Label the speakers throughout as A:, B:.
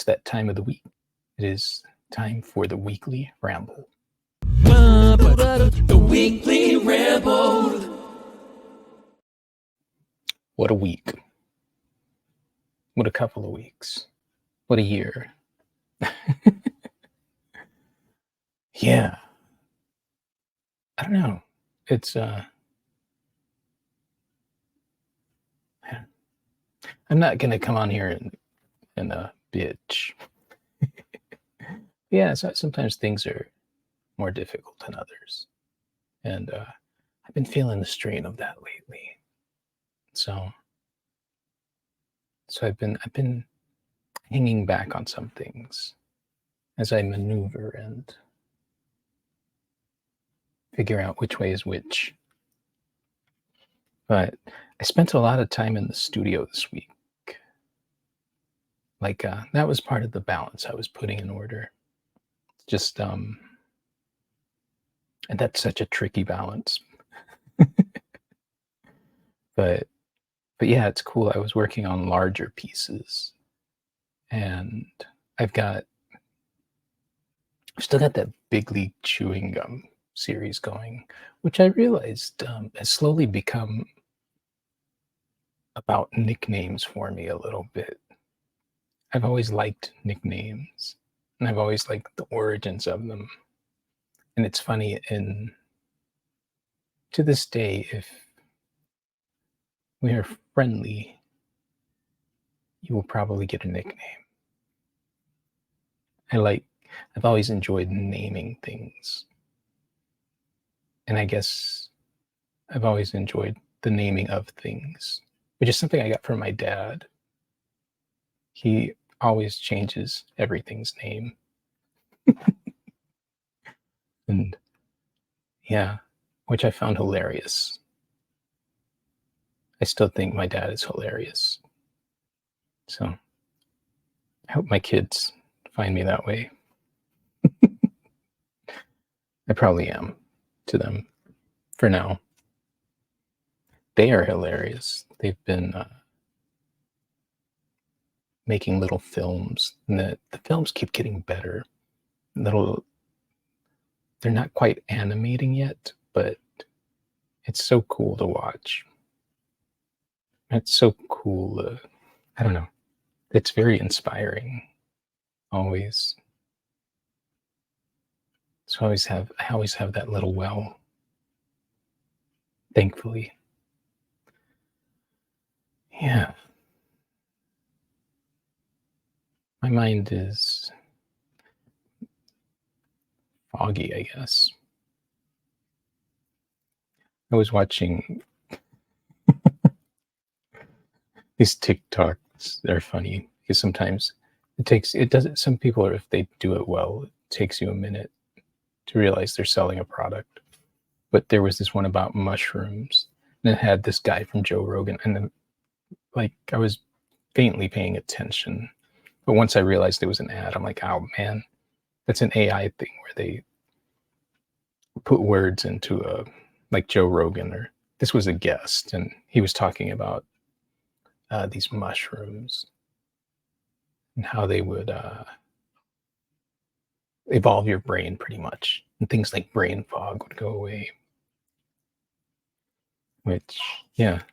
A: It's that time of the week. It is time for the weekly ramble.
B: The weekly ramble.
A: What a week. What a couple of weeks. What a year. Yeah. I don't know. It's I'm not gonna come on here and bitch. Yeah, so sometimes things are more difficult than others. And I've been feeling the strain of that lately. So I've been hanging back on some things as I maneuver and figure out which way is which. But I spent a lot of time in the studio this week. Like that was part of the balance I was putting in order. Just and that's such a tricky balance. but yeah, it's cool. I was working on larger pieces, and I've still got that Big League Chewing Gum series going, which I realized has slowly become about nicknames for me a little bit. I've always liked nicknames, and I've always liked the origins of them. And it's funny, to this day, if we are friendly, you will probably get a nickname. I've always enjoyed naming things. And I guess I've always enjoyed the naming of things, which is something I got from my dad. He always changes everything's name. And yeah, which I found hilarious. I still think my dad is hilarious. So I hope my kids find me that way. I probably am to them for now. They are hilarious. They've been making little films, and the films keep getting better. They're not quite animating yet, but it's so cool to watch. It's so cool. I don't know. It's very inspiring. Always. So I always have that little well. Thankfully. Yeah. My mind is foggy, I guess. I was watching these TikToks. They're funny because sometimes some people, if they do it well, it takes you a minute to realize they're selling a product. But there was this one about mushrooms, and it had this guy from Joe Rogan, and then I was faintly paying attention. But once I realized it was an ad, I'm like, oh man, that's an AI thing where they put words into like Joe Rogan, or this was a guest, and he was talking about these mushrooms and how they would evolve your brain pretty much, and things like brain fog would go away. Which, yeah,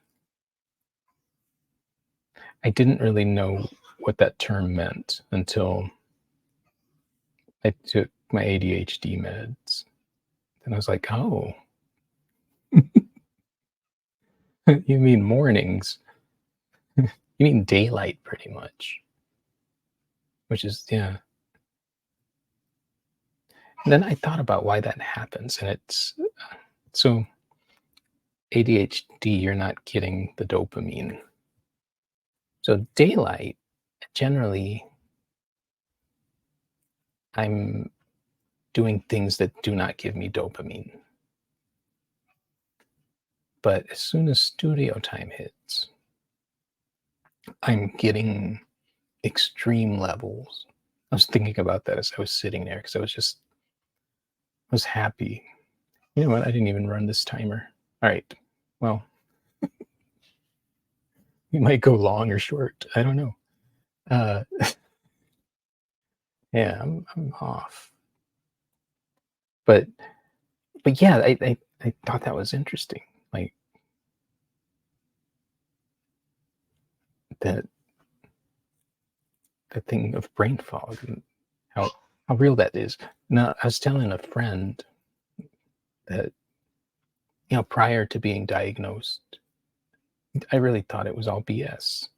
A: I didn't really know what that term meant until I took my ADHD meds. And I was like, oh, you mean mornings? You mean daylight, pretty much. Which is, yeah. And then I thought about why that happens. And it's so ADHD, you're not getting the dopamine. So daylight, generally, I'm doing things that do not give me dopamine. But as soon as studio time hits, I'm getting extreme levels. I was thinking about that as I was sitting there because I was happy. You know what? I didn't even run this timer. All right. Well, we might go long or short. I don't know. Yeah, I'm off. But yeah, I thought that was interesting. Like that the thing of brain fog and how real that is. Now, I was telling a friend that prior to being diagnosed, I really thought it was all BS.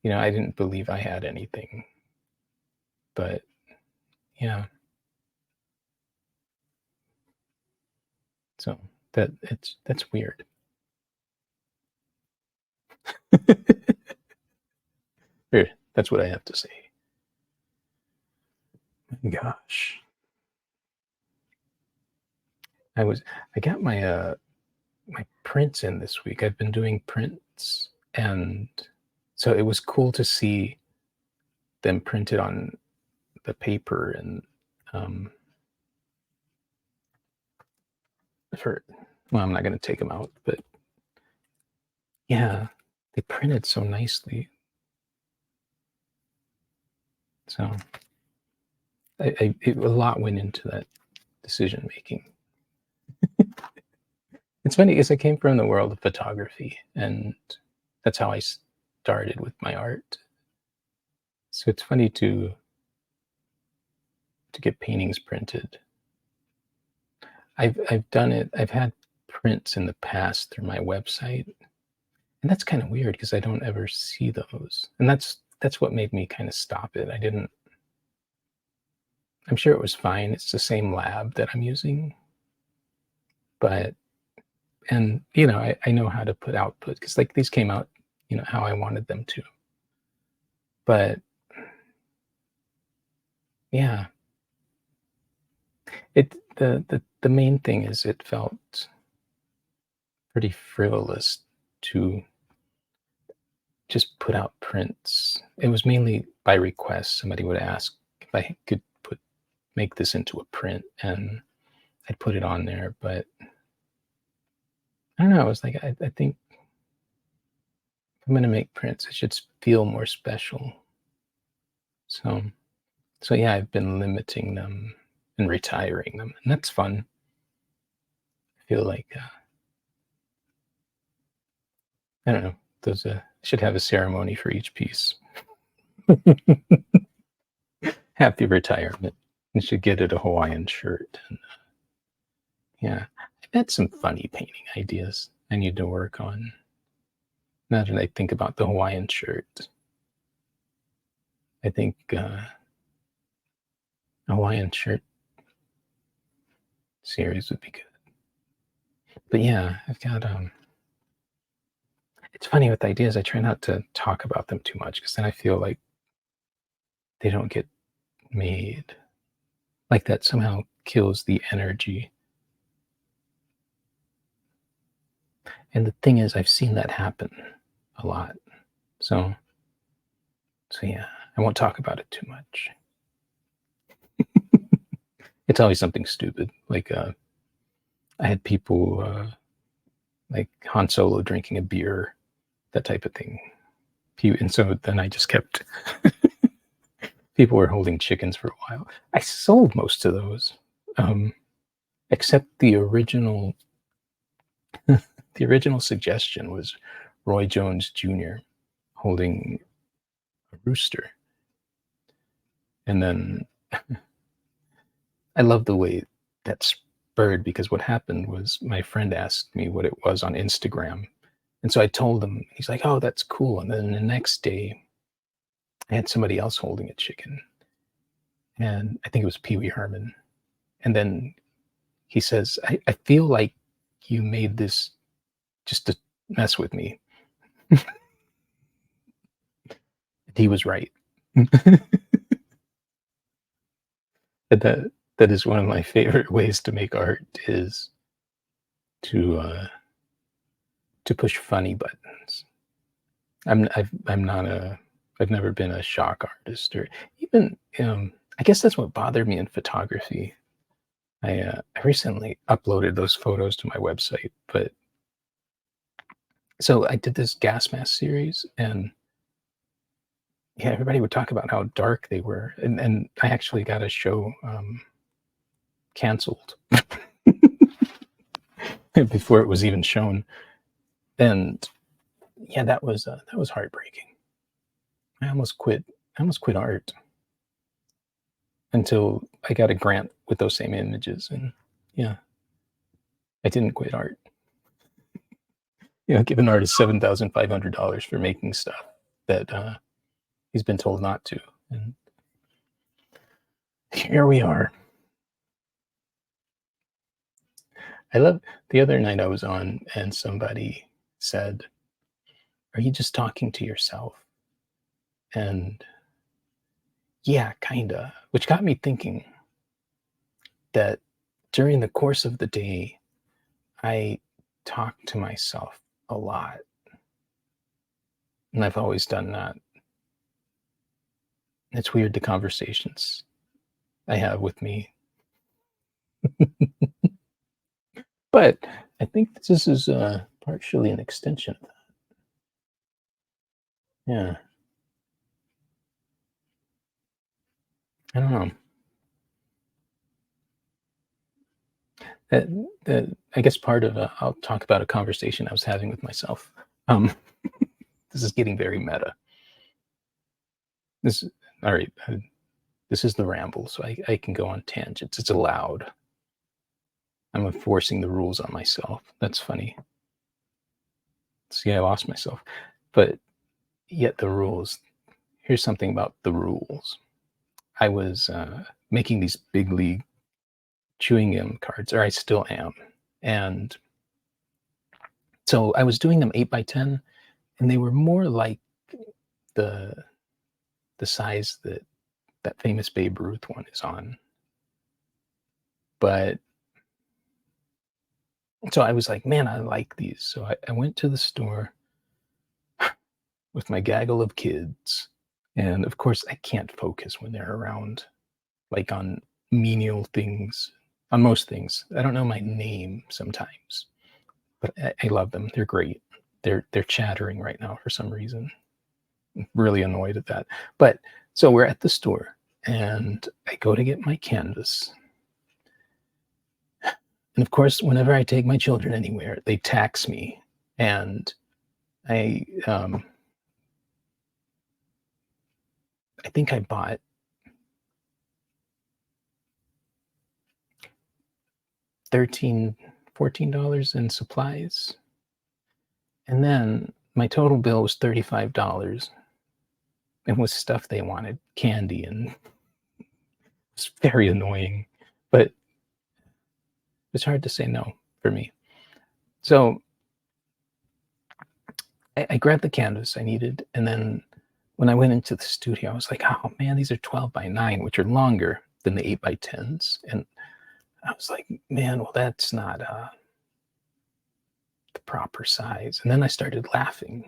A: I didn't believe I had anything, but yeah. So that's weird. Here, that's what I have to say. My gosh, I was I got my prints in this week. I've been doing prints, and so it was cool to see them printed on the paper and um, for well, I'm not going to take them out, but yeah, they printed so nicely. So a lot went into that decision making. It's funny because I came from the world of photography, and that's how I started with my art. So it's funny to get paintings printed. I've done it. I've had prints in the past through my website, and that's kind of weird because I don't ever see those, and that's what made me kind of stop it. I didn't. I'm sure it was fine. It's the same lab that I'm using, but and I know how to put output because like these came out how I wanted them to, but yeah, the main thing is it felt pretty frivolous to just put out prints. It was mainly by request. Somebody would ask if I could make this into a print, and I'd put it on there. But I don't know. I was like, I think if I'm gonna make prints, it should feel more special. So yeah, I've been limiting them and retiring them, and that's fun. I feel like I don't know. Those should have a ceremony for each piece. Happy retirement. You should get it a Hawaiian shirt. And, yeah, I've had some funny painting ideas I need to work on. Now that I think about the Hawaiian shirt, I think a Hawaiian shirt series would be good. But yeah, I've got it's funny with ideas. I try not to talk about them too much because then I feel like they don't get made. Like that somehow kills the energy. And the thing is, I've seen that happen a lot. So yeah, I won't talk about it too much. It's always something stupid. Like I had people like Han Solo drinking a beer, that type of thing. And so then I just kept. People were holding chickens for a while. I sold most of those, except the original. The original suggestion was Roy Jones Jr. holding a rooster, and then I love the way that spurred because what happened was my friend asked me what it was on Instagram. And so I told him, he's like, oh, that's cool. And then the next day, I had somebody else holding a chicken. And I think it was Pee Wee Herman. And then he says, I feel like you made this just to mess with me. He was right. That is one of my favorite ways to make art is to push funny buttons. I'm not a I've never been a shock artist or even I guess that's what bothered me in photography. I recently uploaded those photos to my website, but so I did this gas mask series, and yeah, everybody would talk about how dark they were, and I actually got a show canceled before it was even shown, and yeah, that was heartbreaking. I almost quit. I almost quit art until I got a grant with those same images, and yeah, I didn't quit art. Give an artist $7,500 for making stuff that he's been told not to, and here we are. I love the other night I was on, and somebody said, "Are you just talking to yourself?" And yeah, kinda, which got me thinking that during the course of the day, I talk to myself a lot, and I've always done that. It's weird the conversations I have with me, but I think this is partially an extension of that. Yeah, I don't know. That, I guess part of I'll talk about a conversation I was having with myself. Um, this is getting very meta. This all right. This is the ramble, so I can go on tangents. It's allowed. I'm enforcing the rules on myself. That's funny. See, I lost myself. But yet the rules. Here's something about the rules. I was making these big league chewing gum cards, or I still am. And so I was doing them 8x10, and they were more like the size that that famous Babe Ruth one is on. But so I was like, man, I like these. So I went to the store with my gaggle of kids. And of course, I can't focus when they're around, like on menial things, on most things. I don't know my name sometimes, but I love them. They're great. They're chattering right now for some reason. I'm really annoyed at that. But so we're at the store, and I go to get my canvas. And of course, whenever I take my children anywhere, they tax me. And I I think I bought $14 in supplies. And then my total bill was $35 and was stuff they wanted, candy, and it's very annoying. But it's hard to say no for me. So I grabbed the canvas I needed, and then when I went into the studio, I was like, oh man, these are 12x9, which are longer than the 8x10s. And I was like, man, well, that's not the proper size. And then I started laughing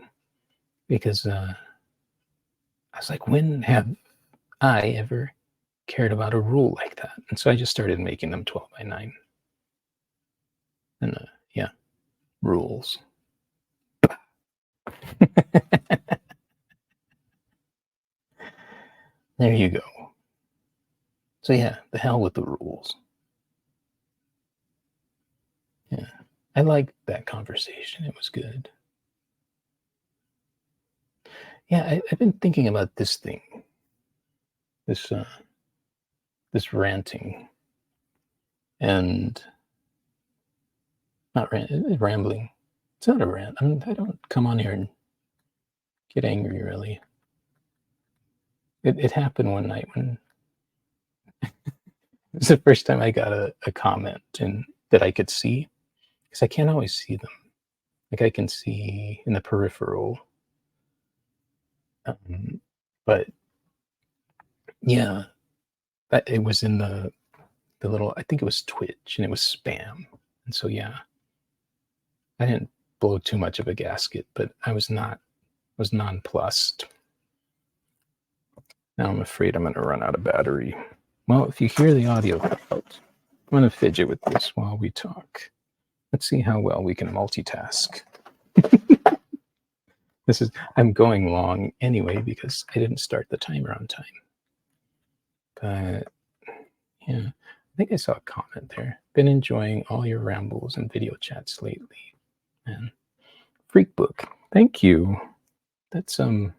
A: because I was like, when have I ever cared about a rule like that? And so I just started making them 12x9. And yeah, rules. There you go. So yeah, the hell with the rules. Yeah, I liked that conversation. It was good. Yeah, I've been thinking about this thing, this this ranting, and not rambling. It's not a rant. I don't come on here and get angry. Really, it happened one night when it was the first time I got a comment and that I could see, because I can't always see them. Like I can see in the peripheral, um, but yeah, it was in the little. I think it was Twitch, and it was spam. And so yeah, I didn't blow too much of a gasket, but I was nonplussed. Now I'm afraid I'm going to run out of battery. Well, if you hear the audio out, I'm going to fidget with this while we talk. Let's see how well we can multitask. I'm going long anyway because I didn't start the timer on time. But yeah, I think I saw a comment there. Been enjoying all your rambles and video chats lately. And Freak Book. Thank you. That's uh-oh.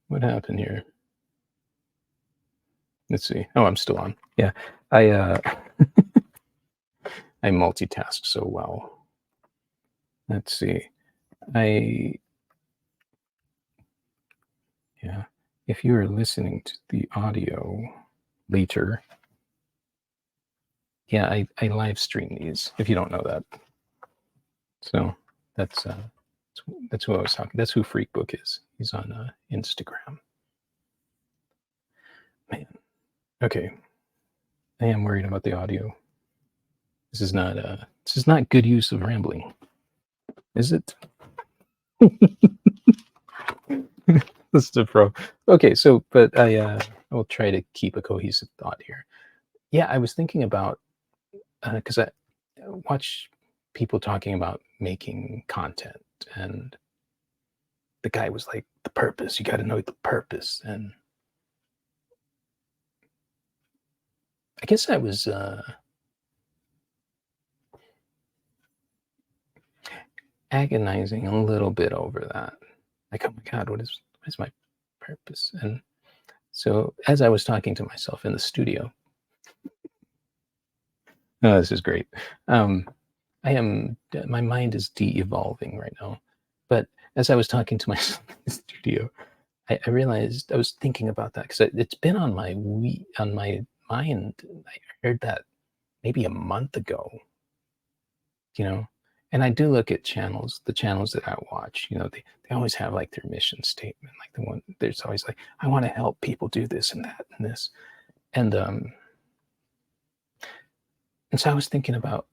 A: What happened here? Let's see. Oh, I'm still on. Yeah. I I multitask so well. Let's see. Yeah. If you are listening to the audio later, yeah, I live stream these if you don't know that. So that's that's who I was talking. That's who Freakbook is. He's on Instagram. Man. Okay. I am worried about the audio. This is not good use of rambling, is it? This is a pro. Okay, so but I will try to keep a cohesive thought here. Yeah, I was thinking about because I watch people talking about making content, and the guy was like, "The purpose. You got to know the purpose." And I guess I was agonizing a little bit over that. Like, oh my God, what is my purpose? And so as I was talking to myself in the studio, oh, this is great. My mind is de-evolving right now. But as I was talking to myself in the studio, I realized I was thinking about that because it's been on my mind. I heard that maybe a month ago, you know. And I do look at the channels that I watch, they always have like their mission statement, like the one there's always like, I want to help people do this and that and this. And so I was thinking about,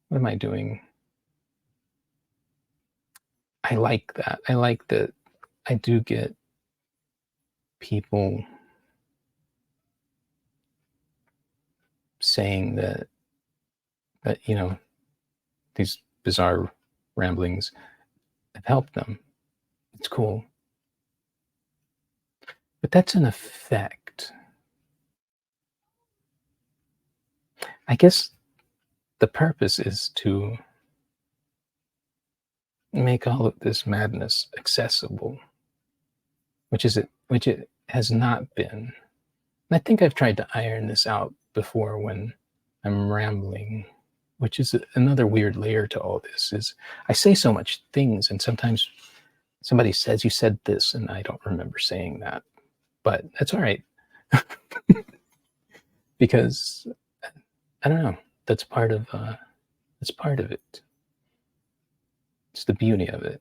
A: what am I doing? I like that. I like that I do get people saying that these bizarre ramblings have helped them. It's cool. But that's an effect. I guess the purpose is to make all of this madness accessible, which it has not been. And I think I've tried to iron this out before when I'm rambling, which is another weird layer to all this. Is I say so much things, and sometimes somebody says, you said this, and I don't remember saying that, but that's all right. Because I don't know, that's part of it. It's the beauty of it.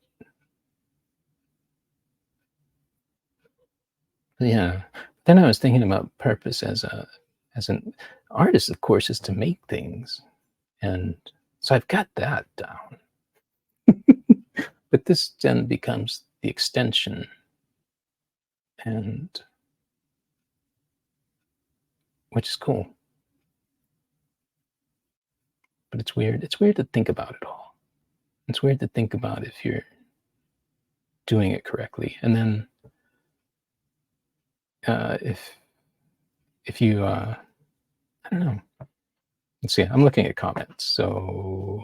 A: Yeah. Then I was thinking about purpose as an artist, of course, is to make things. And so I've got that down. But this then becomes the extension, and which is cool. But it's weird. It's weird to think about it all. It's weird to think about if you're doing it correctly. And then if you I don't know. Let's see, I'm looking at comments, so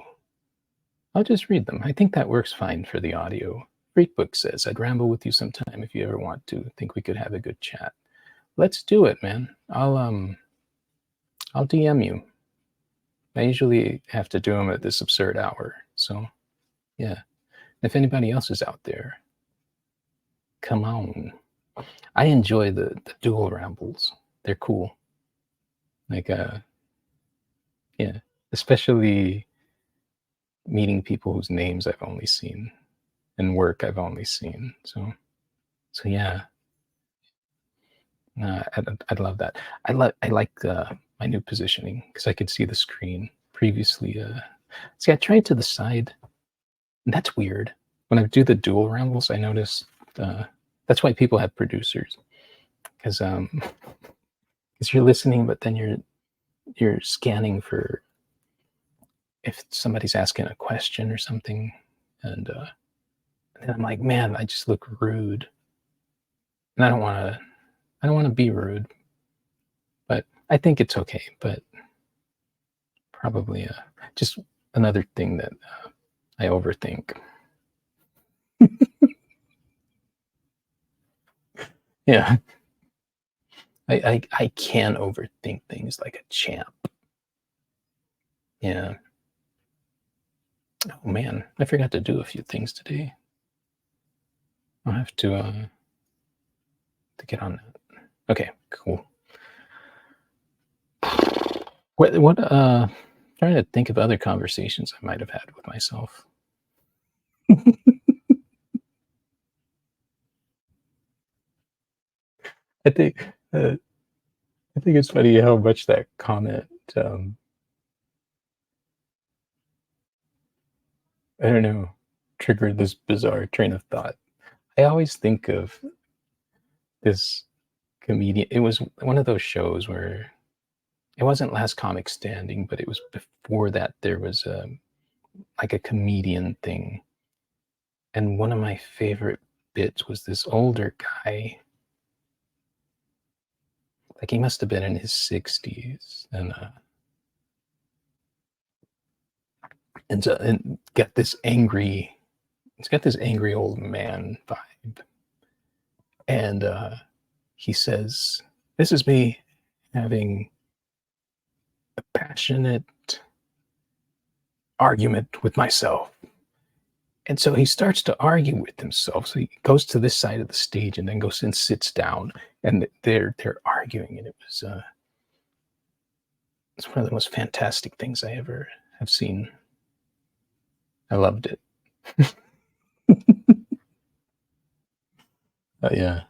A: I'll just read them. I think that works fine for the audio. Freakbook says, I'd ramble with you sometime if you ever want to. Think we could have a good chat. Let's do it, man. I'll DM you. I usually have to do them at this absurd hour. So yeah. If anybody else is out there, come on. I enjoy the dual rambles. They're cool. Like yeah. Especially meeting people whose names I've only seen and work I've only seen. So yeah. I'd love that. I like my new positioning because I could see the screen. Previously, see, I tried to the side. And that's weird. When I do the dual rambles, I notice that's why people have producers, because because 'cause you're listening, but then you're scanning for, if somebody's asking a question or something, and I'm like, man, I just look rude, and I don't want to be rude, but I think it's okay. But probably just another thing that I overthink. Yeah, I can overthink things like a champ. Yeah. Oh man, I forgot to do a few things today. I'll have to get on that. Okay, cool. What trying to think of other conversations I might have had with myself. I think uh, I think it's funny how much that comment um I don't know triggered this bizarre train of thought. I always think of this comedian. It was one of those shows where it wasn't Last Comic Standing, but it was before that. There was like a comedian thing, and one of my favorite bits was this older guy. Like he must have been in his 60s, and got this angry. It's got this angry old man vibe, and he says, "This is me having a passionate argument with myself." And so he starts to argue with himself. So he goes to this side of the stage and then goes and sits down, and they're arguing, and it's one of the most fantastic things I ever have seen. I loved it. Yeah,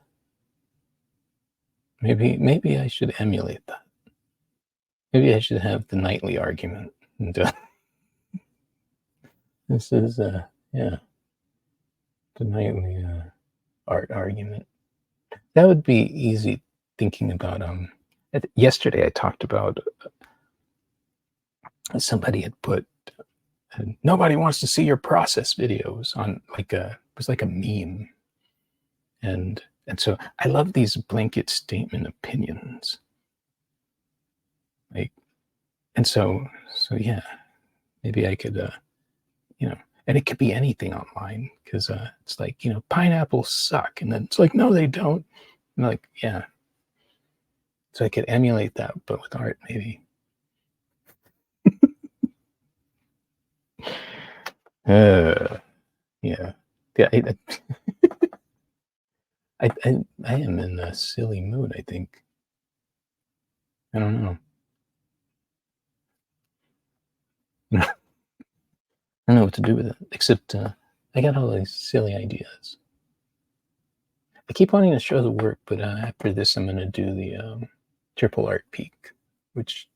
A: maybe I should emulate that. Maybe I should have the nightly argument. And this is yeah, the nightly art argument. That would be easy. Thinking about yesterday I talked about somebody had put nobody wants to see your process videos on like a it was like a meme, and so I love these blanket statement opinions, like, and so yeah, maybe I could you know, and it could be anything online because it's like, pineapples suck, and then it's like, no they don't, and like, yeah, so I could emulate that but with art maybe. uh yeah, yeah, I am in a silly mood, I think. I don't know. I don't know what to do with it, except I got all these silly ideas. I keep wanting to show the work, but after this, I'm going to do the triple art peak, which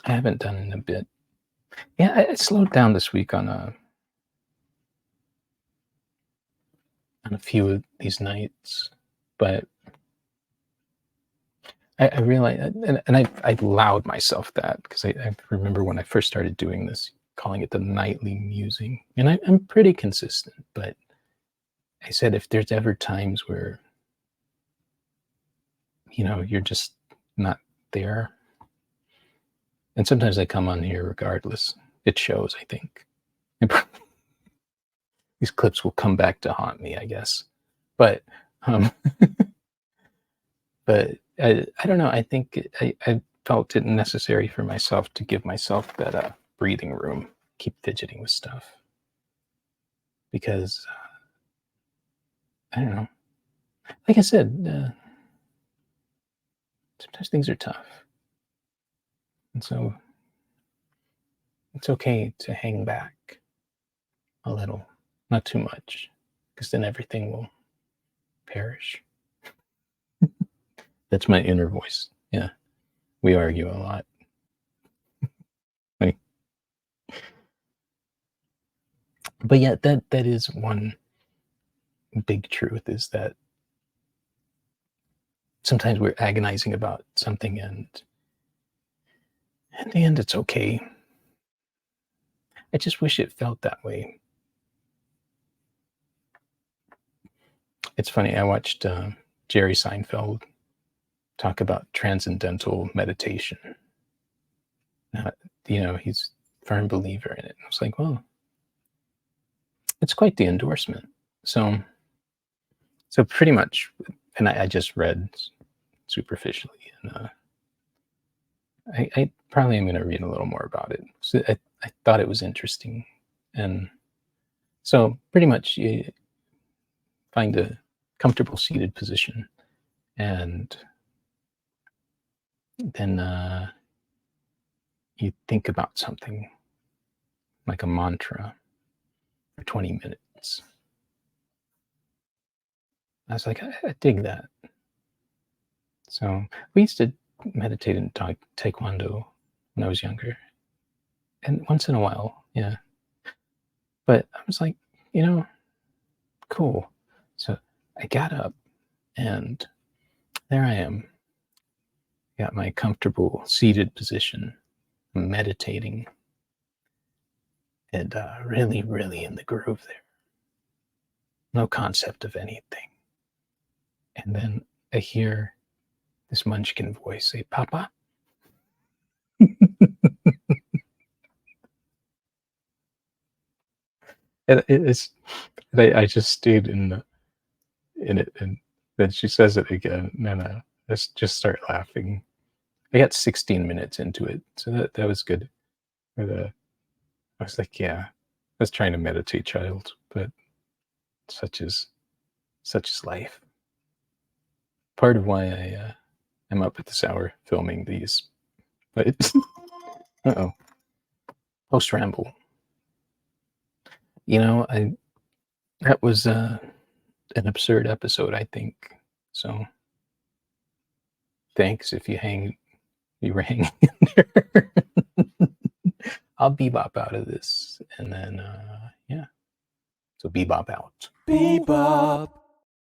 A: I haven't done in a bit. Yeah, I slowed down this week on a few of these nights, but I realized, and I allowed myself that because I remember when I first started doing this, calling it the nightly musing, and I'm pretty consistent, but I said if there's ever times where you're just not there, and sometimes I come on here regardless. It shows, I think. These clips will come back to haunt me, I guess. But um, but I don't know. I think I felt it necessary for myself to give myself that breathing room, keep fidgeting with stuff because I don't know. Like I said, sometimes things are tough, and so it's okay to hang back a little, not too much, because then everything will perish. That's my inner voice. Yeah, we argue a lot. Like, but yeah, that is one big truth is that sometimes we're agonizing about something, and in the end, it's okay. I just wish it felt that way. It's funny. I watched Jerry Seinfeld talk about transcendental meditation. He's a firm believer in it. I was like, well, it's quite the endorsement. So pretty much, and I just read superficially, and I probably am going to read a little more about it. So I thought it was interesting, and so pretty much you find a comfortable seated position, and then you think about something like a mantra for 20 minutes. I was like, I dig that. So we used to meditate and taekwondo when I was younger, and once in a while, yeah. But I was like, cool. So I got up, and there I am. Got my comfortable seated position, meditating, and really, really in the groove there. No concept of anything. And then I hear this munchkin voice say, Papa. And I just stayed in it, and then she says it again, and I just start laughing. I got 16 minutes into it, so that was good. But I was like, yeah, I was trying to meditate, child, but such is life. Part of why I am up at this hour filming these, but it's post ramble. That was an absurd episode, I think. So thanks if you were hanging in there. I'll bebop out of this, and then yeah. So bebop out.
B: Bebop.